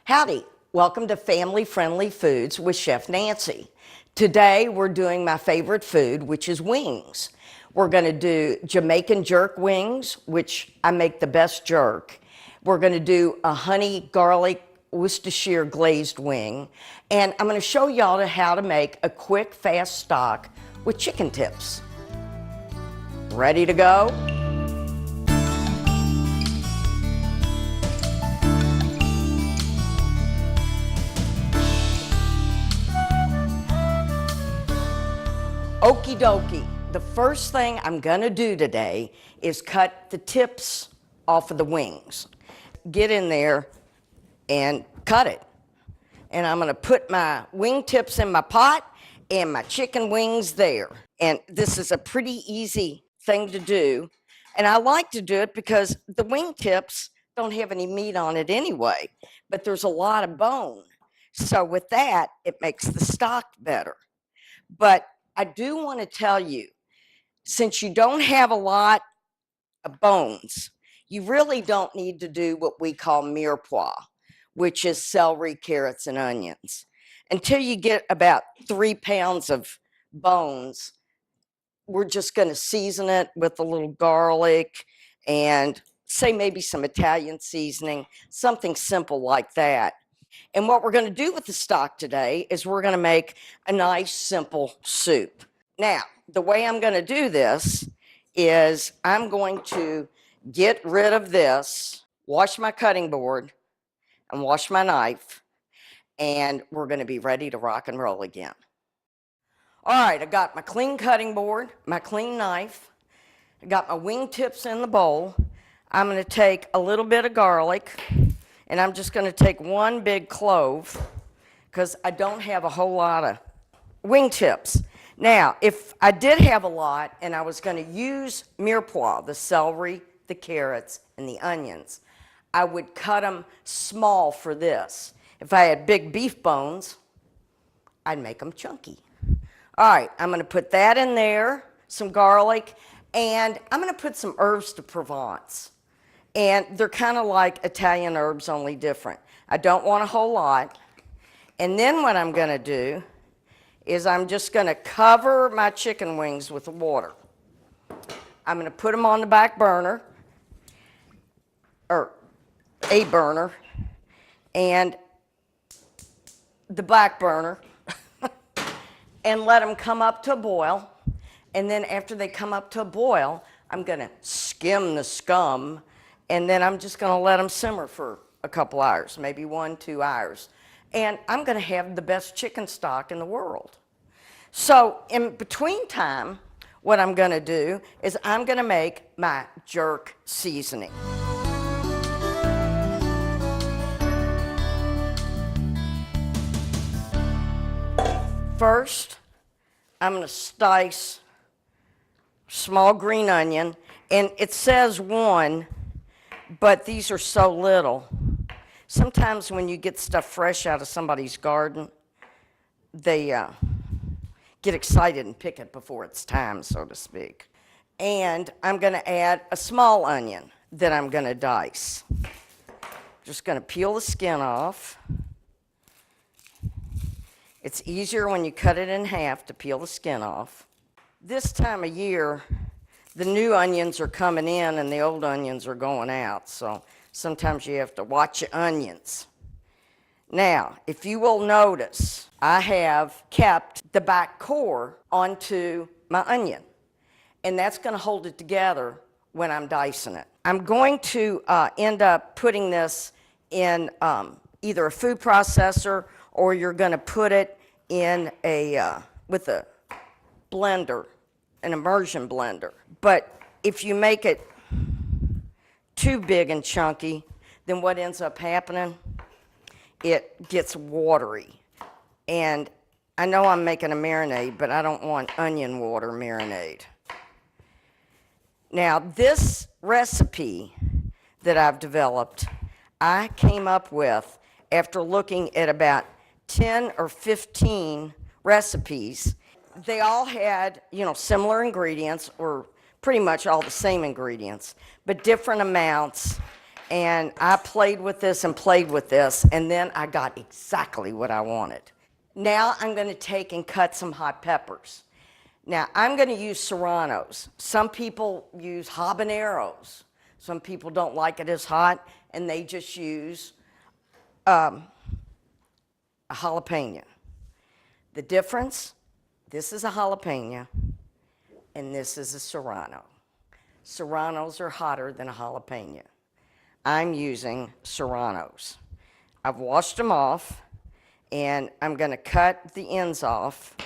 Howdy, welcome to Family Friendly Foods with Chef Nancy. Today we're doing my favorite food, which is wings. We're going to do Jamaican jerk wings, which I make the best jerk. We're going to do a honey garlic Worcestershire glazed wing, and I'm going to show y'all how to make a quick, fast stock with chicken tips. Ready to go? Okie dokie, the first thing I'm gonna do today is cut the tips off of the wings. Get in there and cut it. And I'm gonna put my wing tips in my pot and my chicken wings there. And this is a pretty easy thing to do. And I like to do it because the wing tips don't have any meat on it anyway, but there's a lot of bone. So with that, it makes the stock better. But I do want to tell you, since you don't have a lot of bones, you really don't need to do what we call mirepoix, which is celery, carrots, and onions. Until you get about 3 pounds of bones, we're just going to season it with a little garlic and say maybe some Italian seasoning, something simple like that. And what we're going to do with the stock today is we're going to make a nice, simple soup. Now, the way I'm going to do this is I'm going to get rid of this, wash my cutting board, and wash my knife, and we're going to be ready to rock and roll again. All right, I got my clean cutting board, my clean knife. I got my wing tips in the bowl. I'm going to take a little bit of garlic. And I'm just going to take one big clove because I don't have a whole lot of wing tips. Now, if I did have a lot and I was going to use mirepoix, the celery, the carrots, and the onions, I would cut them small for this. If I had big beef bones, I'd make them chunky. All right, I'm going to put that in there, some garlic, and I'm going to put some herbes de Provence. And they're kind of like Italian herbs, only different. I don't want a whole lot. And then what I'm going to do is I'm just going to cover my chicken wings with water. I'm going to put them on the back burner, or a burner, and the back burner, and let them come up to a boil. And then after they come up to a boil, I'm going to skim the scum. And then I'm just going to let them simmer for a couple hours, maybe 1-2 hours. And I'm going to have the best chicken stock in the world. So in between time, what I'm going to do is I'm going to make my jerk seasoning. First, I'm going to slice small green onion. And it says 1. But these are so little. Sometimes when you get stuff fresh out of somebody's garden, they get excited and pick it before it's time, so to speak. And I'm going to add a small onion that I'm going to dice. Just going to peel the skin off. It's easier when you cut it in half to peel the skin off. This time of year, the new onions are coming in and the old onions are going out, so sometimes you have to watch your onions. Now, if you will notice, I have kept the back core onto my onion, and that's going to hold it together when I'm dicing it. I'm going to end up putting this in either a food processor, or you're going to put it in with a blender, an immersion blender. But if you make it too big and chunky, then what ends up happening, it gets watery. And I know I'm making a marinade, but I don't want onion water marinade. Now, this recipe that I've developed, I came up with after looking at about 10 or 15 recipes. They all had, similar ingredients, or pretty much all the same ingredients, but different amounts. And I played with this and played with this, and then I got exactly what I wanted. Now I'm going to take and cut some hot peppers. Now I'm going to use serranos. Some people use habaneros. Some people don't like it as hot, and they just use a jalapeno. The difference, this is a jalapeno, and this is a serrano. Serranos are hotter than a jalapeno. I'm using serranos. I've washed them off, and I'm going to cut the ends off,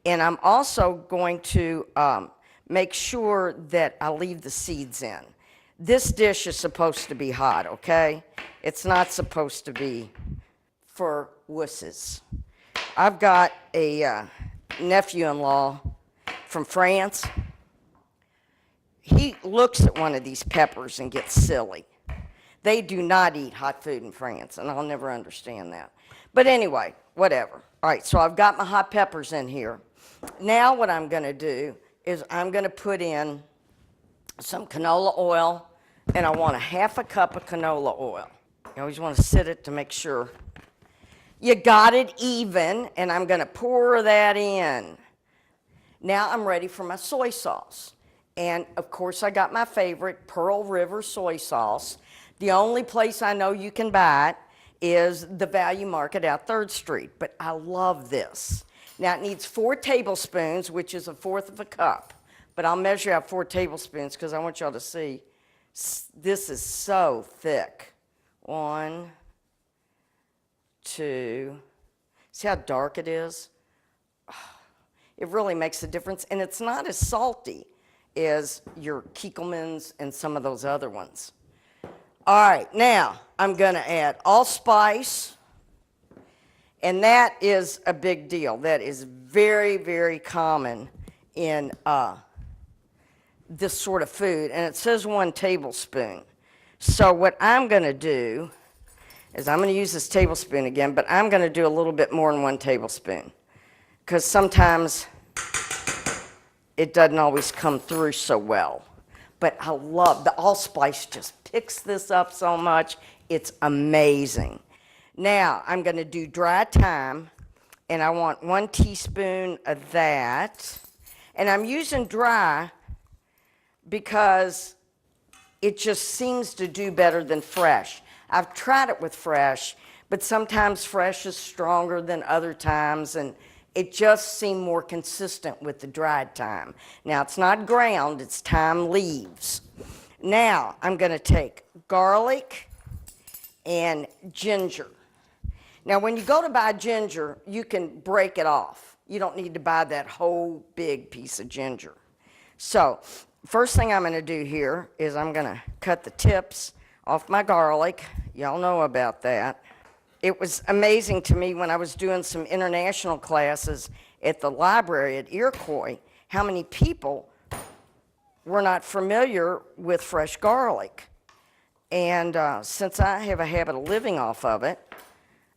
and I'm also going to make sure that I leave the seeds in. This dish is supposed to be hot, okay? It's not supposed to be for wusses. I've got a nephew-in-law from France. He looks at one of these peppers and gets silly. They do not eat hot food in France, and I'll never understand that. But anyway, whatever. All right, so I've got my hot peppers in here. Now what I'm going to do is I'm going to put in some canola oil, and I want a half a cup of canola oil. You always want to sit it to make sure you got it even, and I'm going to pour that in. Now I'm ready for my soy sauce. And of course I got my favorite, Pearl River soy sauce. The only place I know you can buy it is the VALU Market out 3rd Street, but I love this. Now it needs 4 tablespoons, which is 1/4 of a cup, but I'll measure out 4 tablespoons because I want y'all to see. This is so thick. 1, 2, see how dark it is? It really makes a difference, and it's not as salty as your Kiekelmans and some of those other ones. All right, now I'm going to add allspice, and that is a big deal. That is very, very common in this sort of food, and it says 1 tablespoon. So what I'm going to do is I'm going to use this tablespoon again, but I'm going to do a little bit more than 1 tablespoon because sometimes it doesn't always come through so well. But I love the allspice, just picks this up so much. It's amazing. Now I'm going to do dry thyme, and I want 1 teaspoon of that. And I'm using dry because it just seems to do better than fresh. I've tried it with fresh, but sometimes fresh is stronger than other times, and it just seemed more consistent with the dried thyme. Now, it's not ground, it's thyme leaves. Now, I'm going to take garlic and ginger. Now, when you go to buy ginger, you can break it off. You don't need to buy that whole big piece of ginger. So, first thing I'm going to do here is I'm going to cut the tips off my garlic. Y'all know about that. It was amazing to me when I was doing some international classes at the library at Iroquois, how many people were not familiar with fresh garlic. And since I have a habit of living off of it,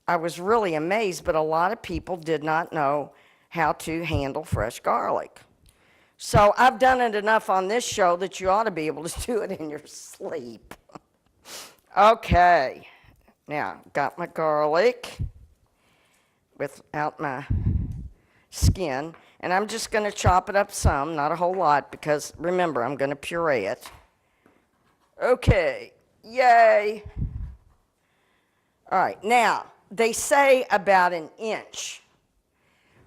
I was really amazed, but a lot of people did not know how to handle fresh garlic. So I've done it enough on this show that you ought to be able to do it in your sleep. Okay. Now, got my garlic without my skin, and I'm just going to chop it up some, not a whole lot, because remember, I'm going to puree it. Okay, yay. All right, now, they say about 1 inch.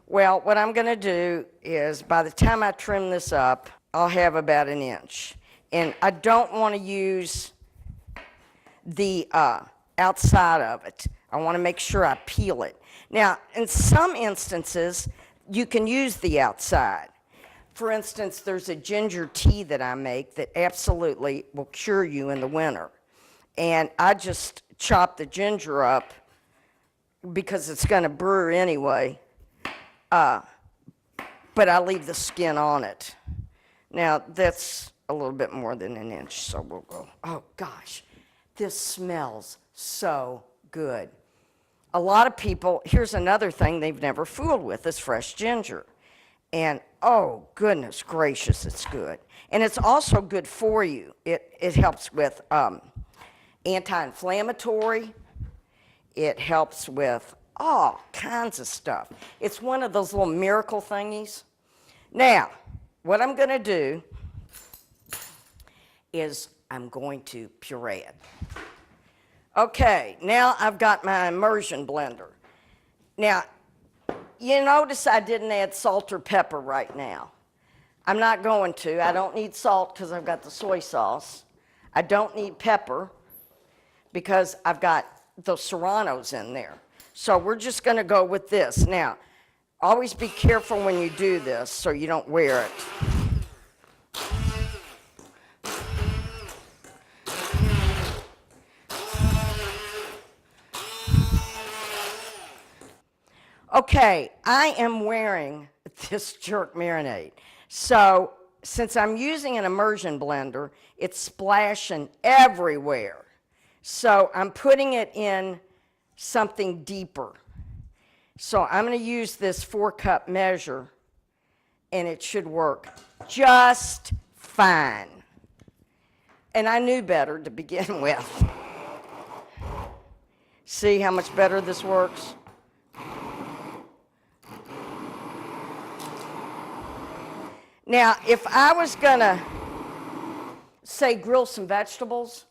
Well, what I'm going to do is, by the time I trim this up, I'll have about 1 inch. And I don't want to use the outside of it. I want to make sure I peel it. Now, in some instances, you can use the outside. For instance, there's a ginger tea that I make that absolutely will cure you in the winter. And I just chop the ginger up because it's going to brew anyway, but I leave the skin on it. Now, that's a little bit more than 1 inch, so we'll go, oh gosh, this smells so good. A lot of people, here's another thing they've never fooled with, is fresh ginger. And oh, goodness gracious, it's good. And it's also good for you. It helps with anti-inflammatory. It helps with all kinds of stuff. It's one of those little miracle thingies. Now, what I'm going to do is I'm going to puree it. Okay, now I've got my immersion blender. Now, you notice I didn't add salt or pepper right now. I'm not going to. I don't need salt because I've got the soy sauce. I don't need pepper because I've got those serranos in there. So we're just going to go with this. Now, always be careful when you do this so you don't wear it. Okay, I am wearing this jerk marinade. So since I'm using an immersion blender, it's splashing everywhere. So I'm putting it in something deeper. So I'm going to use this 4-cup measure, and it should work just fine. And I knew better to begin with. See how much better this works? Now, if I was going to, say, grill some vegetables,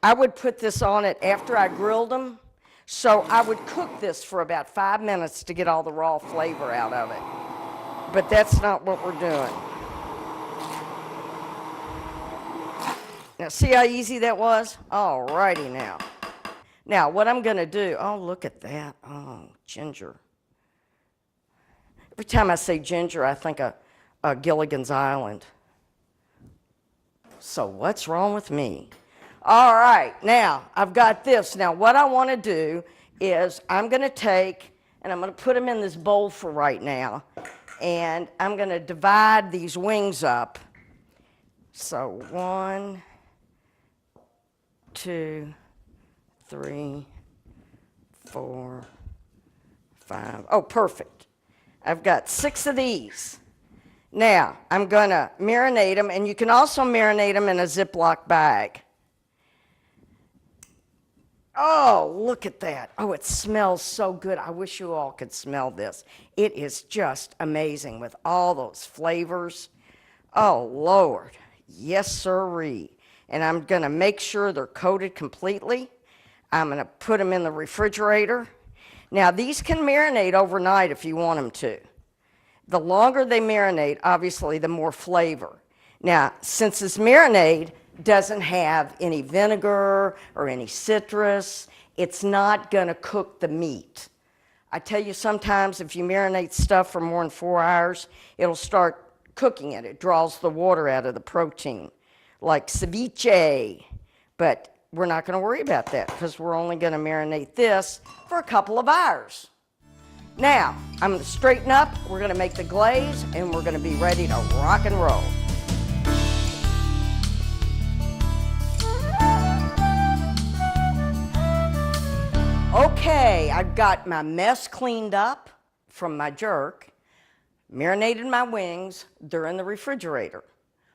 I would put this on it after I grilled them. So I would cook this for about 5 minutes to get all the raw flavor out of it. But that's not what we're doing. Now, see how easy that was? All righty now. Now, what I'm going to do, oh, look at that. Oh, ginger. Every time I say ginger, I think of Gilligan's Island. So what's wrong with me? All right, now I've got this. Now what I want to do is I'm going to take, and I'm going to put them in this bowl for right now, and I'm going to divide these wings up. So 1, 2, 3, 4, 5. Oh, perfect. I've got 6 of these. Now, I'm going to marinate them, and you can also marinate them in a Ziploc bag. Oh, look at that. Oh, it smells so good. I wish you all could smell this. It is just amazing with all those flavors. Oh, Lord. Yes, sirree. And I'm going to make sure they're coated completely. I'm going to put them in the refrigerator. Now, these can marinate overnight if you want them to. The longer they marinate, obviously, the more flavor. Now, since this marinade doesn't have any vinegar or any citrus, it's not going to cook the meat. I tell you, sometimes if you marinate stuff for more than 4 hours, it'll start cooking it. It draws the water out of the protein, like ceviche. But we're not going to worry about that because we're only going to marinate this for a couple of hours. Now, I'm going to straighten up, we're going to make the glaze, and we're going to be ready to rock and roll. Okay, I've got my mess cleaned up from my jerk, marinated my wings, they're in the refrigerator.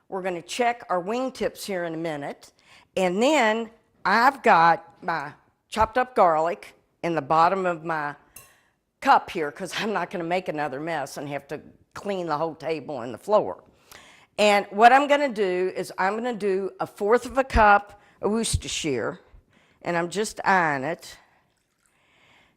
We're going to check our wing tips here in a minute, and then I've got my chopped up garlic in the bottom of my cup here because I'm not going to make another mess and have to clean the whole table and the floor. And what I'm going to do is I'm going to do 1/4 cup of Worcestershire, and I'm just eyeing it.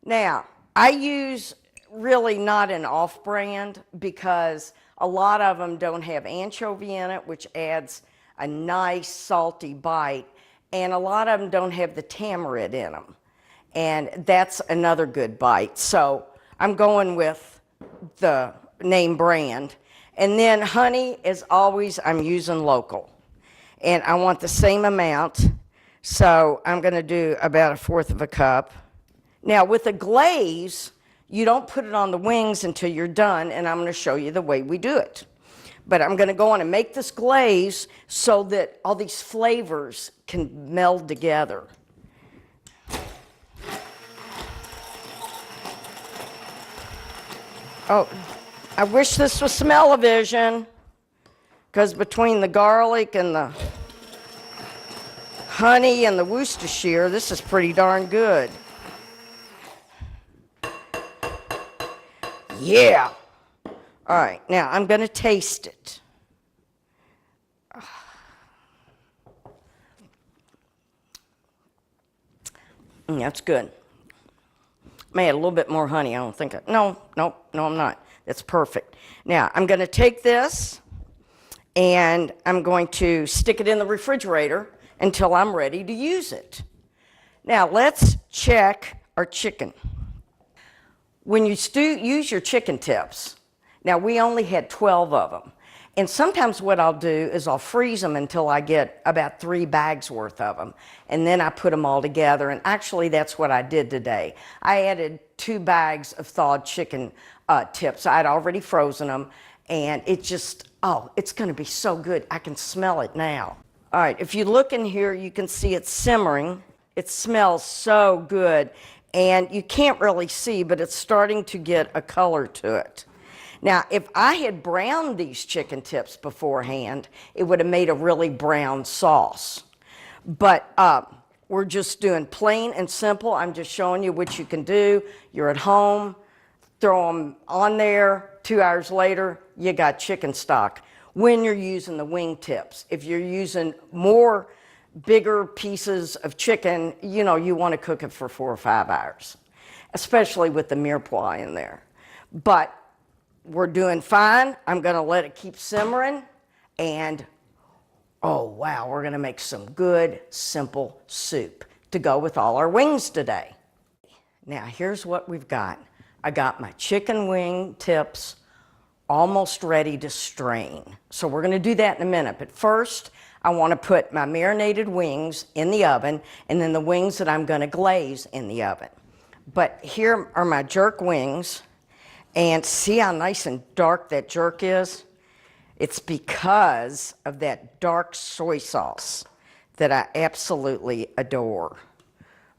Now, I use really not an off-brand because a lot of them don't have anchovy in it, which adds a nice salty bite, and a lot of them don't have the tamarind in them, and that's another good bite. So I'm going with the name brand. And then honey, as always, I'm using local. And I want the same amount, so I'm going to do about 1/4 cup. Now, with a glaze, you don't put it on the wings until you're done, and I'm going to show you the way we do it. But I'm going to go on and make this glaze so that all these flavors can meld together. Oh, I wish this was smell-o-vision, because between the garlic and the honey and the Worcestershire, this is pretty darn good. Yeah. All right, now I'm going to taste it. That's good. May add a little bit more honey. I don't think no, I'm not. That's perfect. Now, I'm going to take this and I'm going to stick it in the refrigerator until I'm ready to use it. Now, let's check our chicken. When you use your chicken tips, now we only had 12 of them. And sometimes what I'll do is I'll freeze them until I get about 3 bags worth of them. And then I put them all together. And actually, that's what I did today. I added 2 bags of thawed chicken tips. I'd already frozen them. And it just, oh, it's going to be so good. I can smell it now. All right, if you look in here, you can see it simmering. It smells so good. And you can't really see, but it's starting to get a color to it. Now, if I had browned these chicken tips beforehand, it would have made a really brown sauce. But we're just doing plain and simple. I'm just showing you what you can do. You're at home, throw them on there. 2 hours later, you got chicken stock. When you're using the wing tips, if you're using more bigger pieces of chicken, you know, you want to cook it for 4 or 5 hours, especially with the mirepoix in there. But we're doing fine. I'm going to let it keep simmering. And, oh, wow, we're going to make some good, simple soup to go with all our wings today. Now, here's what we've got. I got my chicken wing tips almost ready to strain. So we're going to do that in a minute. But first, I want to put my marinated wings in the oven and then the wings that I'm going to glaze in the oven. But here are my jerk wings. And see how nice and dark that jerk is? It's because of that dark soy sauce that I absolutely adore.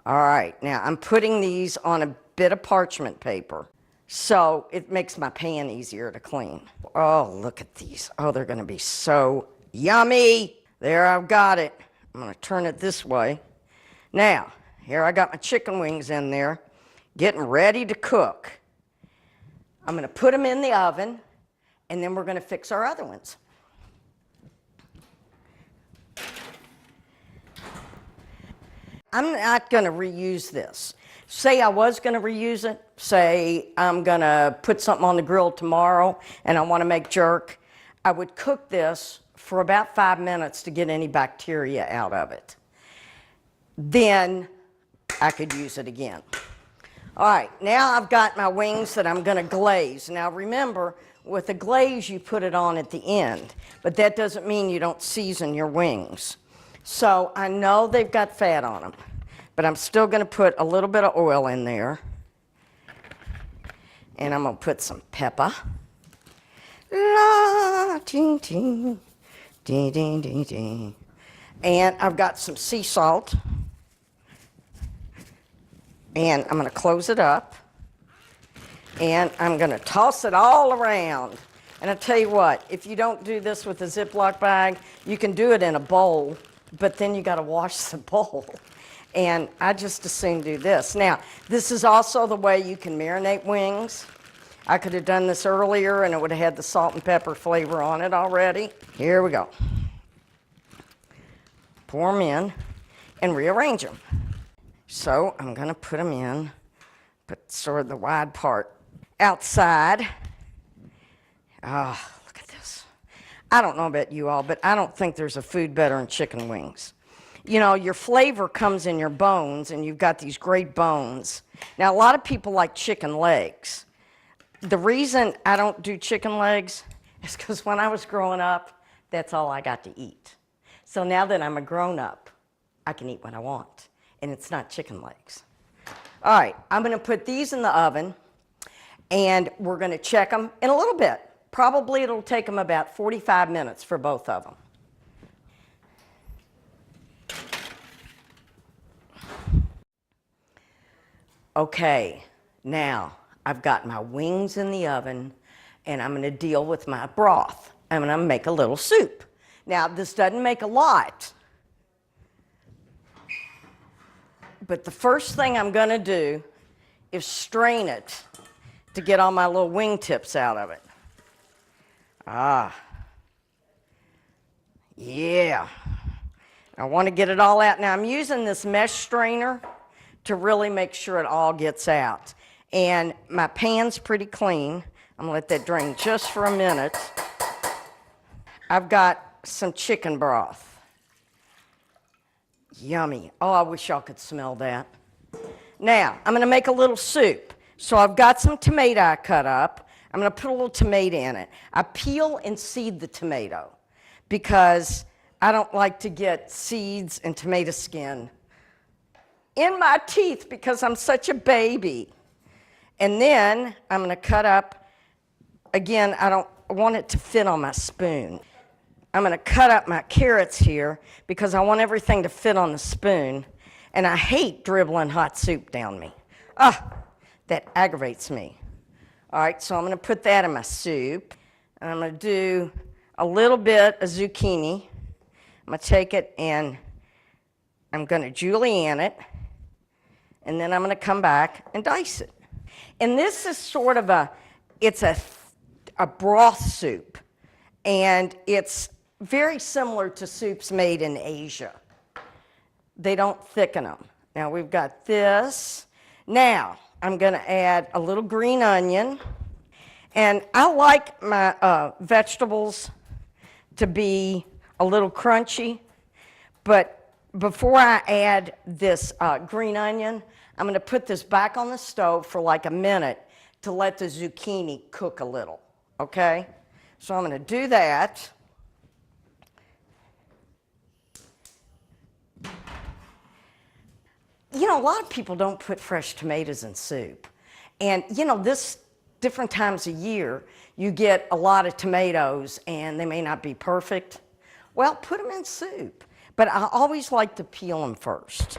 All right, now I'm putting these on a bit of parchment paper so it makes my pan easier to clean. Oh, look at these. Oh, they're gonna be so yummy. There, I've got it. I'm gonna turn it this way. Now, here I got my chicken wings in there, getting ready to cook. I'm going to put them in the oven, and then we're going to fix our other ones. I'm not going to reuse this. Say I was going to reuse it. Say I'm going to put something on the grill tomorrow, and I want to make jerk. I would cook this for about 5 minutes to get any bacteria out of it. Then I could use it again. All right, now I've got my wings that I'm going to glaze. Now remember, with a glaze, you put it on at the end, but that doesn't mean you don't season your wings. So I know they've got fat on them, but I'm still going to put a little bit of oil in there, and I'm going to put some pepper. La, ting, ting, ding, ding, ding, ding. And I've got some sea salt. And I'm going to close it up, and I'm going to toss it all around. And I tell you what, if you don't do this with a Ziploc bag, you can do it in a bowl, but then you got to wash the bowl. And I just as soon do this. Now, this is also the way you can marinate wings. I could have done this earlier, and it would have had the salt and pepper flavor on it already. Here we go. Pour them in and rearrange them. So I'm going to put them in, put sort of the wide part outside. Oh, look at this. I don't know about you all, but I don't think there's a food better than chicken wings. You know, your flavor comes in your bones, and you've got these great bones. Now, a lot of people like chicken legs. The reason I don't do chicken legs is because when I was growing up, that's all I got to eat. So now that I'm a grown-up, I can eat what I want. And it's not chicken legs. All right, I'm going to put these in the oven, and we're going to check them in a little bit. Probably it'll take them about 45 minutes for both of them. Okay, now I've got my wings in the oven, and I'm going to deal with my broth. I'm going to make a little soup. Now, this doesn't make a lot, But the first thing I'm going to do is strain it to get all my little wingtips out of it. Ah. Yeah. I want to get it all out. Now I'm using this mesh strainer to really make sure it all gets out. And my pan's pretty clean. I'm going to let that drain just for a minute. I've got some chicken broth. Yummy. Oh, I wish y'all could smell that. Now, I'm going to make a little soup. So I've got some tomato I cut up. I'm going to put a little tomato in it. I peel and seed the tomato because I don't like to get seeds and tomato skin in my teeth because I'm such a baby. And then I'm going to cut up, again, I don't want it to fit on my spoon. I'm going to cut up my carrots here because I want everything to fit on the spoon. And I hate dribbling hot soup down me. Ah, that aggravates me. All right, so I'm going to put that in my soup. And I'm going to do a little bit of zucchini. I'm going to take it and I'm going to julienne it. And then I'm going to come back and dice it. And this is sort of it's a broth soup. And it's very similar to soups made in Asia. They don't thicken them. Now we've got this. Now I'm going to add a little green onion. And I like my vegetables to be a little crunchy. But before I add this green onion, I'm going to put this back on the stove for like a minute to let the zucchini cook a little. Okay? So I'm going to do that. You know, a lot of people don't put fresh tomatoes in soup. And, you know, this different times of year, you get a lot of tomatoes and they may not be perfect. Well, put them in soup. But I always like to peel them first.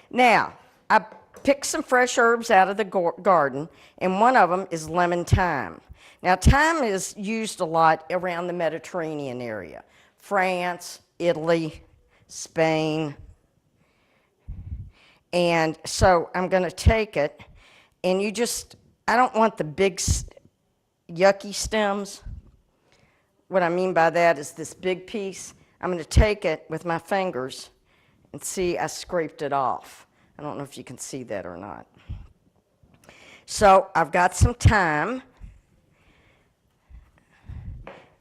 Now, I picked some fresh herbs out of the garden, and one of them is lemon thyme. Now, thyme is used a lot around the Mediterranean area. France, Italy, Spain. And so I'm going to take it, and I don't want the big yucky stems. What I mean by that is this big piece. I'm going to take it with my fingers and see I scraped it off. I don't know if you can see that or not. So I've got some thyme,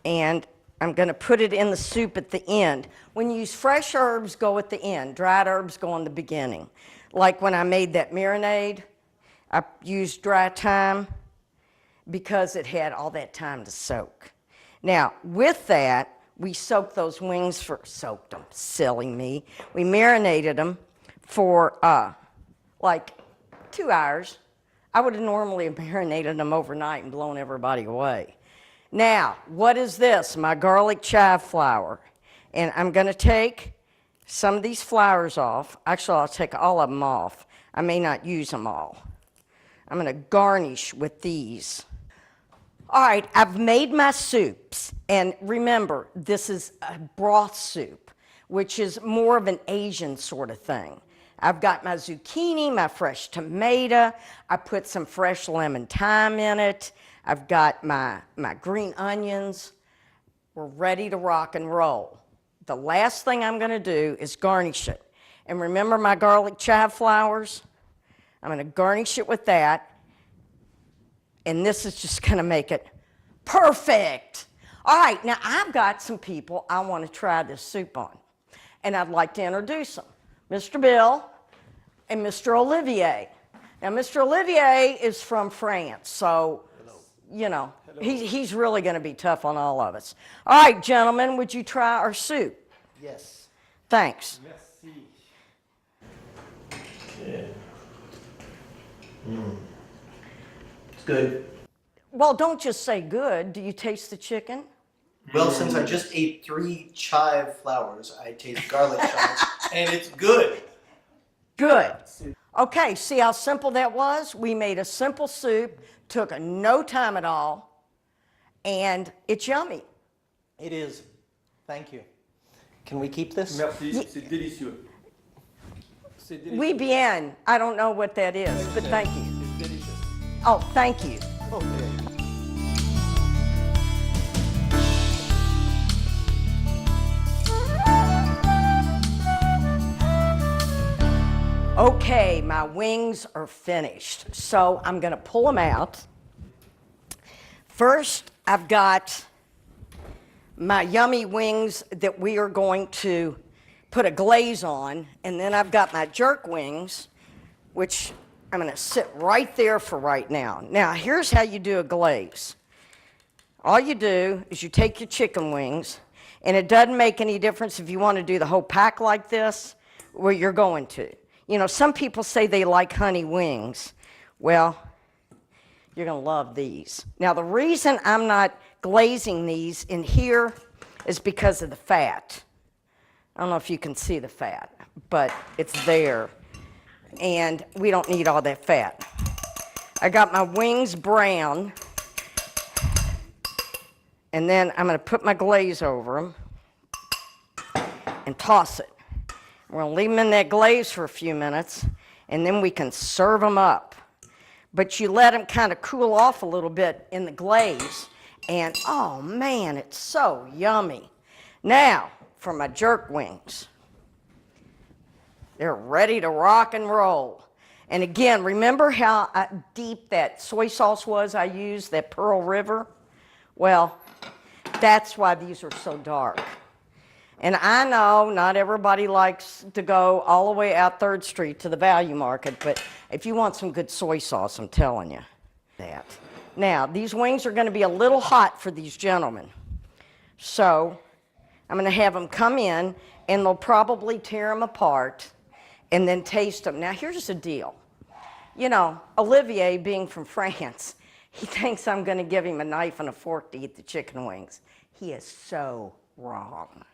and I'm going to put it in the soup at the end. When you use fresh herbs, go at the end. Dried herbs go in the beginning. Like when I made that marinade, I used dry thyme because it had all that time to soak. Now, with that, we soaked those wings soaked them, silly me. We marinated them for like 2 hours. I would have normally marinated them overnight and blown everybody away. Now, what is this? My garlic chive flour. And I'm going to take some of these flowers off. Actually, I'll take all of them off. I may not use them all. I'm going to garnish with these. All right, I've made my soups. And remember, this is a broth soup, which is more of an Asian sort of thing. I've got my zucchini, my fresh tomato. I put some fresh lemon thyme in it. I've got my green onions. We're ready to rock and roll. The last thing I'm going to do is garnish it. And remember my garlic chive flowers? I'm going to garnish it with that. And this is just going to make it perfect. All right, now I've got some people I want to try this soup on. And I'd like to introduce them. Mr. Bill and Mr. Olivier. Now, Mr. Olivier is from France, so, you know, he's really going to be tough on all of us. All right, gentlemen, would you try our soup? Yes. Thanks. Merci. Yeah. It's good. Well, don't just say good. Do you taste the chicken? Well, since I just ate 3 chive flowers, I taste garlic chives, and it's good. Good. Okay, see how simple that was? We made a simple soup, took no time at all, and it's yummy. It is. Thank you. Can we keep this? Merci, c'est délicieux. C'est délicieux. Oui bien. I don't know what that is, but thank you. C'est délicieux. Oh, thank you. Okay. Okay, my wings are finished. So I'm gonna pull them out. First, I've got my yummy wings that we are going to put a glaze on, and then I've got my jerk wings, which I'm gonna sit right there for right now. Now, here's how you do a glaze. All you do is you take your chicken wings, and it doesn't make any difference if you want to do the whole pack like this, where you're going to. You know, some people say they like honey wings. Well, you're gonna love these. Now, the reason I'm not glazing these in here is because of the fat. I don't know if you can see the fat, but it's there. And we don't need all that fat. I got my wings brown, and then I'm gonna put my glaze over them and toss it. We're gonna leave them in that glaze for a few minutes, and then we can serve them up. But you let them kind of cool off a little bit in the glaze, and oh man, it's so yummy. Now, for my jerk wings. They're ready to rock and roll. And again, remember how deep that soy sauce was I used, that Pearl River? Well, that's why these are so dark. And I know not everybody likes to go all the way out 3rd Street to the Value Market, but if you want some good soy sauce, I'm telling you that. Now, these wings are going to be a little hot for these gentlemen. So I'm going to have them come in, and they'll probably tear them apart and then taste them. Now, here's the deal. You know, Olivier, being from France, he thinks I'm going to give him a knife and a fork to eat the chicken wings. He is so wrong.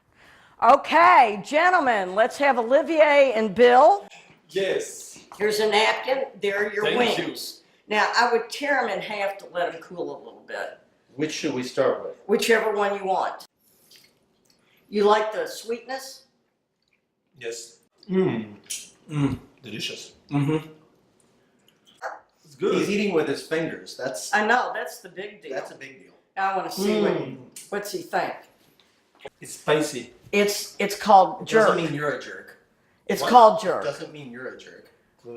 Okay, gentlemen, let's have Olivier and Bill. Yes. Here's a napkin. There are your Thank you. wings. Now, I would tear them in half to let them cool a little bit. Which should we start with? Whichever one you want. You like the sweetness? Yes. Delicious. It's good. He's eating with his fingers. That's I know, that's the big deal. a big deal. I want to see what's he think. It's spicy. It's called jerk. Doesn't mean you're a jerk. It's What? called jerk. Doesn't mean you're a jerk. Ça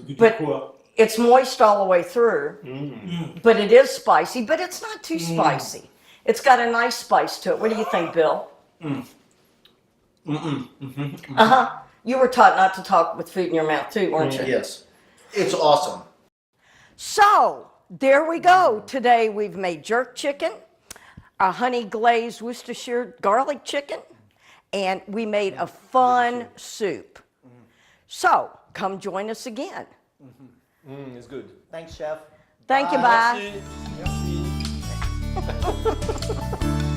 goûte But- quoi? It's moist all the way through, but it is spicy, but it's not too spicy. It's got a nice spice to it. What do you think, Bill? Uh-huh. You were taught not to talk with food in your mouth too, weren't you? Yes. It's awesome. So, there we go. Today we've made jerk chicken, a honey glazed Worcestershire garlic chicken, and we made a fun soup. So, come join us again. It's good. Thanks, chef. Thank you, bye. Merci. Merci.